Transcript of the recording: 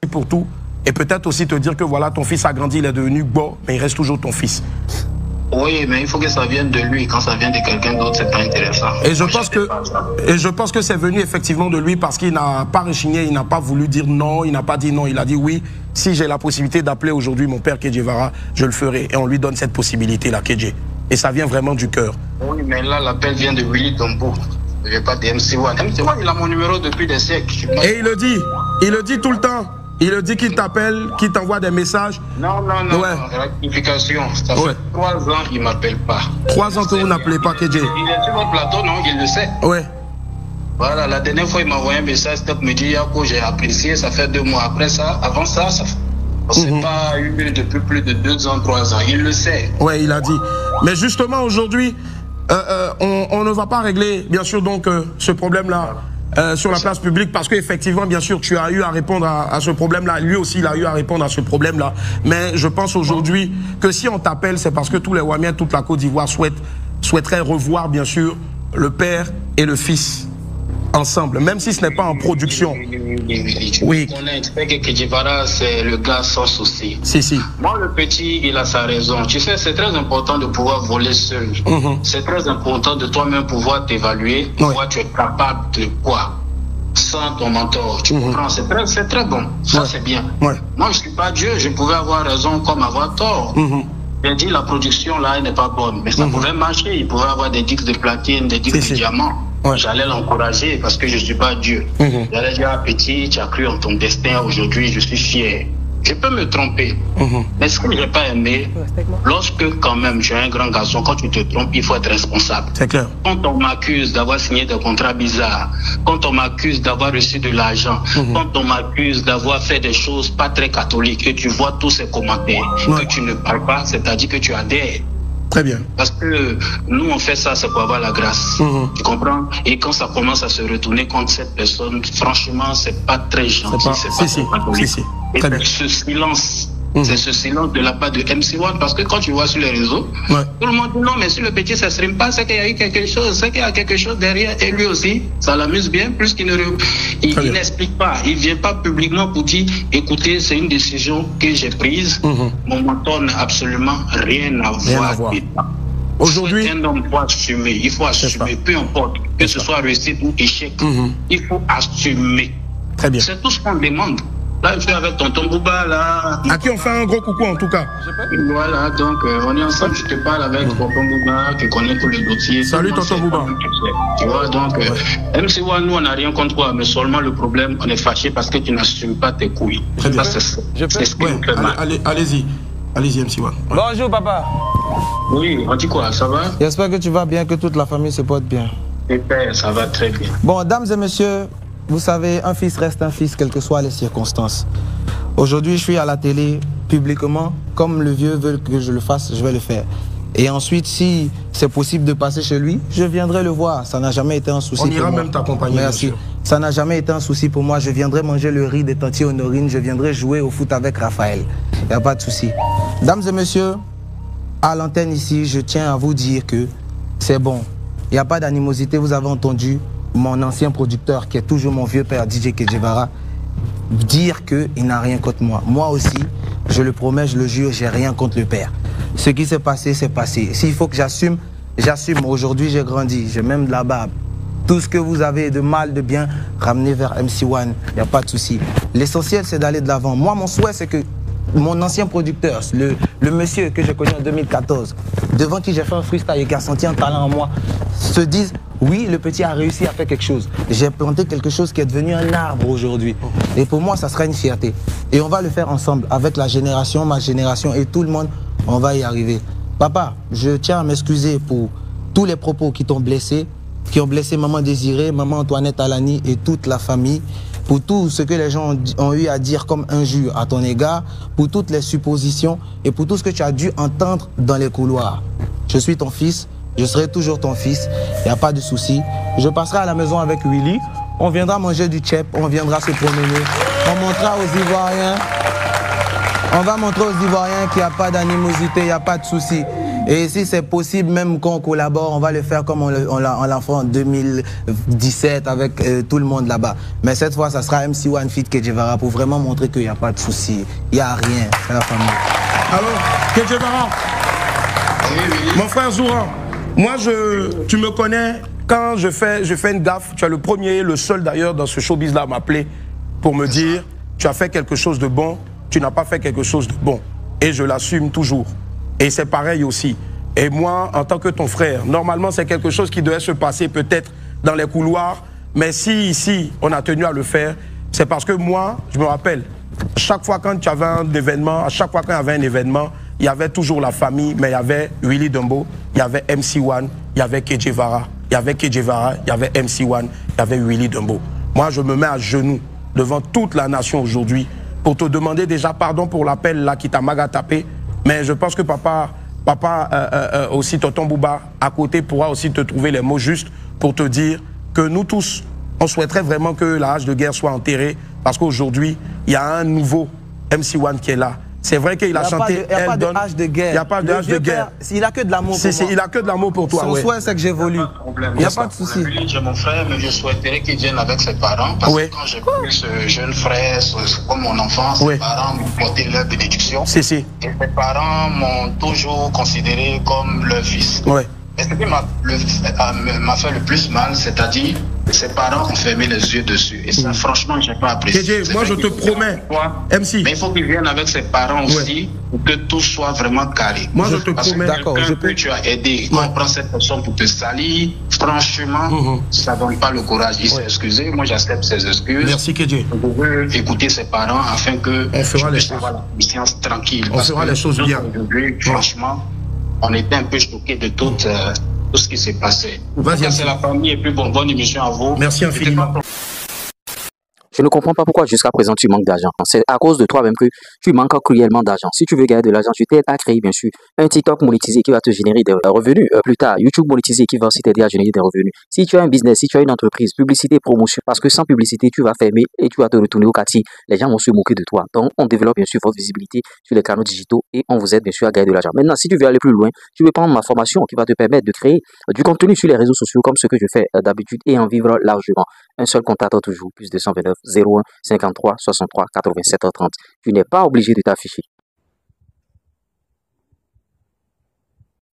pour tout. Et peut-être aussi te dire que voilà, ton fils a grandi, il est devenu beau, mais il reste toujours ton fils. Oui, mais il faut que ça vienne de lui. Quand ça vient de quelqu'un d'autre, c'est pas intéressant. Et je pense que c'est venu effectivement de lui parce qu'il n'a pas rechigné, il n'a pas voulu dire non, il n'a pas dit non, il a dit oui. Si j'ai la possibilité d'appeler aujourd'hui mon père Kedje Vara, je le ferai. Et on lui donne cette possibilité-là, Kedje. Et ça vient vraiment du cœur. Oui, mais là, l'appel vient de Willy Dombo. Je n'ai pas de MC1. MC1, il a mon numéro depuis des siècles. Et il le dit tout le temps. Il le dit qu'il t'appelle, qu'il t'envoie des messages. Non, rectification. Ça fait 3 ans qu'il ne m'appelle pas. 3 ans que vous n'appelez pas Kedje. Il est sur mon plateau, non, il le sait. Ouais. Voilà, la dernière fois, il m'a envoyé un message, Stop me dit, Yako, j'ai apprécié, ça fait 2 mois. Après ça, avant ça, on ne s'est pas eu depuis plus de 2 ans, 3 ans. Il le sait. Ouais, il a dit. Mais justement, aujourd'hui, on ne va pas régler, bien sûr, donc, ce problème-là. Sur la place publique, parce qu'effectivement, bien sûr, tu as eu à répondre à ce problème-là. Lui aussi, il a eu à répondre à ce problème-là. Mais je pense aujourd'hui que si on t'appelle, c'est parce que tous les Wamiens, toute la Côte d'Ivoire souhaiteraient revoir, bien sûr, le père et le fils ensemble, même si ce n'est pas en production. Oui. On a expliqué que Kedje Vara, c'est le gars sans souci. Si. Moi, le petit, il a sa raison. Tu sais, c'est très important de pouvoir voler seul. C'est très important de toi-même pouvoir t'évaluer, voir tu es capable de quoi sans ton mentor. Tu comprends? C'est très bon. Ça, c'est bien. Moi, je ne suis pas Dieu. Je pouvais avoir raison comme avoir tort. J'ai dit, la production, là, elle n'est pas bonne. Mais ça pouvait marcher. Il pouvait avoir des disques de platine, des disques de diamant. J'allais l'encourager parce que je ne suis pas Dieu. J'allais dire, petit, tu as cru en ton destin, aujourd'hui je suis fier. Je peux me tromper. Mais ce que je n'ai pas aimé, lorsque quand même j'ai un grand garçon, quand tu te trompes, il faut être responsable. C'est clair. Quand on m'accuse d'avoir signé des contrats bizarres, quand on m'accuse d'avoir reçu de l'argent, quand on m'accuse d'avoir fait des choses pas très catholiques, et tu vois tous ces commentaires, que tu ne parles pas, c'est-à-dire que tu adhères. Très bien. Parce que nous, on fait ça, c'est pour avoir la grâce. Tu comprends? Et quand ça commence à se retourner contre cette personne, franchement, c'est pas très gentil. C'est pas très catholique. Et c'est ce silence. C'est ce silence de la part de MC1 parce que quand tu vois sur les réseaux, tout le monde dit non, mais si le petit ne s'exprime pas, c'est qu'il y a eu quelque chose, c'est qu'il y a quelque chose derrière. Et lui aussi, ça l'amuse bien, plus qu'il il n'explique pas. Il ne vient pas publiquement pour dire écoutez, c'est une décision que j'ai prise. Mon mentor n'a absolument rien à voir. Aujourd'hui, un homme doit assumer. Il faut assumer, peu importe, que ce soit réussite ou échec. Il faut assumer. Très bien. C'est tout ce qu'on demande. Là, je suis avec tonton Bouba, là. À qui on fait un gros coucou, en tout cas. Voilà, donc, on est ensemble. Je te parle avec tonton Bouba, qui connaît tous les dossiers. Salut, tonton Bouba. Tu vois, donc, MC1, nous, on n'a rien contre toi, mais seulement le problème, on est fâché parce que tu n'assumes pas tes couilles. Très bien. C'est ce qui nous fait mal. Allez-y, MC1. Bonjour, papa. Oui, on dit quoi, ça va? J'espère que tu vas bien, que toute la famille se porte bien. Super, ça va très bien. Bon, dames et messieurs, vous savez, un fils reste un fils, quelles que soient les circonstances. Aujourd'hui, je suis à la télé, publiquement, comme le vieux veut que je le fasse, je vais le faire. Et ensuite, si c'est possible de passer chez lui, je viendrai le voir. Ça n'a jamais été un souci pour moi. On ira même t'accompagner. Merci. Ça n'a jamais été un souci pour moi. Je viendrai manger le riz des tantiers Honorine. Je viendrai jouer au foot avec Raphaël. Il n'y a pas de souci. Dames et messieurs, à l'antenne ici, je tiens à vous dire que c'est bon. Il n'y a pas d'animosité. Vous avez entendu mon ancien producteur, qui est toujours mon vieux père, DJ Kedje Vara, dire qu'il n'a rien contre moi. Moi aussi, je le promets, je le jure, j'ai rien contre le père. Ce qui s'est passé, c'est passé. S'il faut que j'assume, j'assume. Aujourd'hui, j'ai grandi, j'ai même de la barbe. Tout ce que vous avez de mal, de bien, ramenez vers MC1, il n'y a pas de souci. L'essentiel, c'est d'aller de l'avant. Moi, mon souhait, c'est que mon ancien producteur, le monsieur que j'ai connu en 2014, devant qui j'ai fait un freestyle et qui a senti un talent en moi, se dise, oui, le petit a réussi à faire quelque chose. J'ai planté quelque chose qui est devenu un arbre aujourd'hui. Et pour moi, ça sera une fierté. Et on va le faire ensemble, avec la génération, ma génération et tout le monde, on va y arriver. Papa, je tiens à m'excuser pour tous les propos qui t'ont blessé, qui ont blessé Maman Désirée, Maman Antoinette Alani et toute la famille, pour tout ce que les gens ont eu à dire comme injure à ton égard, pour toutes les suppositions et pour tout ce que tu as dû entendre dans les couloirs. Je suis ton fils, je serai toujours ton fils, il n'y a pas de souci. Je passerai à la maison avec Willy, on viendra manger du tchèp, on viendra se promener, on montrera aux Ivoiriens, on va montrer aux Ivoiriens qu'il n'y a pas d'animosité, il n'y a pas de souci. Et si c'est possible, même qu'on collabore, on va le faire comme on l'a fait en 2017 avec tout le monde là-bas. Mais cette fois, ça sera MC1 feat Kedjevara pour vraiment montrer qu'il n'y a pas de souci. Il n'y a rien. C'est la famille. Alors, Kedjevara, mon frère Zouran, moi, tu me connais, quand je fais une gaffe, tu es le premier, le seul d'ailleurs dans ce showbiz-là à m'appeler pour me dire, tu as fait quelque chose de bon, tu n'as pas fait quelque chose de bon. Et je l'assume toujours. Et c'est pareil aussi. Et moi, en tant que ton frère, normalement, c'est quelque chose qui devait se passer peut-être dans les couloirs, mais si ici, on a tenu à le faire, c'est parce que moi, je me rappelle, chaque fois quand tu avais un événement, à chaque fois qu'il y avait un événement, il y avait toujours la famille, mais il y avait Willy Dumbo, il y avait MC1, il y avait Kedjevara, il y avait Kedjevara, il y avait MC1, il y avait Willy Dumbo. Moi, je me mets à genoux devant toute la nation aujourd'hui pour te demander déjà pardon pour l'appel là qui t'a maga tapé, mais je pense que papa aussi, tonton Bouba, à côté, pourra aussi te trouver les mots justes pour te dire que nous tous, on souhaiterait vraiment que la hache de guerre soit enterrée, parce qu'aujourd'hui, il y a un nouveau MC1 qui est là. C'est vrai qu'il a chanté. Il n'y a pas de hache de guerre. Il n'y a pas de hache de guerre. Il n'a que de l'amour pour moi. Il n'a que de l'amour pour toi. Son souhait, c'est que j'évolue. Il n'y a pas de souci. J'ai mon frère, mais je souhaiterais qu'il vienne avec ses parents. Parce que quand j'ai vu ce jeune frère, comme mon enfant, ses parents m'ont porté leur bénédiction. Et ses parents m'ont toujours considéré comme leur fils. Et ce qui m'a fait le plus mal, c'est-à-dire ses parents ont fermé les yeux dessus. Et ça, franchement, je n'ai pas apprécié. Moi, je te promets, MC. Mais il faut qu'il vienne avec ses parents aussi, pour que tout soit vraiment carré. Moi, je te promets. D'accord. Que tu as aidé, quand on prend cette personne pour te salir, franchement, ça ne donne pas le courage. Il s'est excusé, moi j'accepte ses excuses. Merci, Kedje. Je veux écouter ses parents afin que on fera les choses. Avoir la conscience tranquille. On fera les choses bien. Franchement, on était un peu choqués de tout ce qui s'est passé. C'est la famille et puis bonne émission à vous. Merci infiniment. Je ne comprends pas pourquoi jusqu'à présent tu manques d'argent. C'est à cause de toi-même que tu manques cruellement d'argent. Si tu veux gagner de l'argent, tu t'aides à créer bien sûr un TikTok monétisé qui va te générer des revenus. Plus tard, YouTube monétisé qui va aussi t'aider à générer des revenus. Si tu as un business, si tu as une entreprise, publicité, promotion, parce que sans publicité, tu vas fermer et tu vas te retourner au quartier. Les gens vont se moquer de toi. Donc, on développe bien sûr votre visibilité sur les canaux digitaux et on vous aide bien sûr à gagner de l'argent. Maintenant, si tu veux aller plus loin, tu veux prendre ma formation qui va te permettre de créer du contenu sur les réseaux sociaux comme ce que je fais d'habitude et en vivre largement. Un seul contact toujours, plus 229 01 53 63 87 30. Tu n'es pas obligé de t'afficher.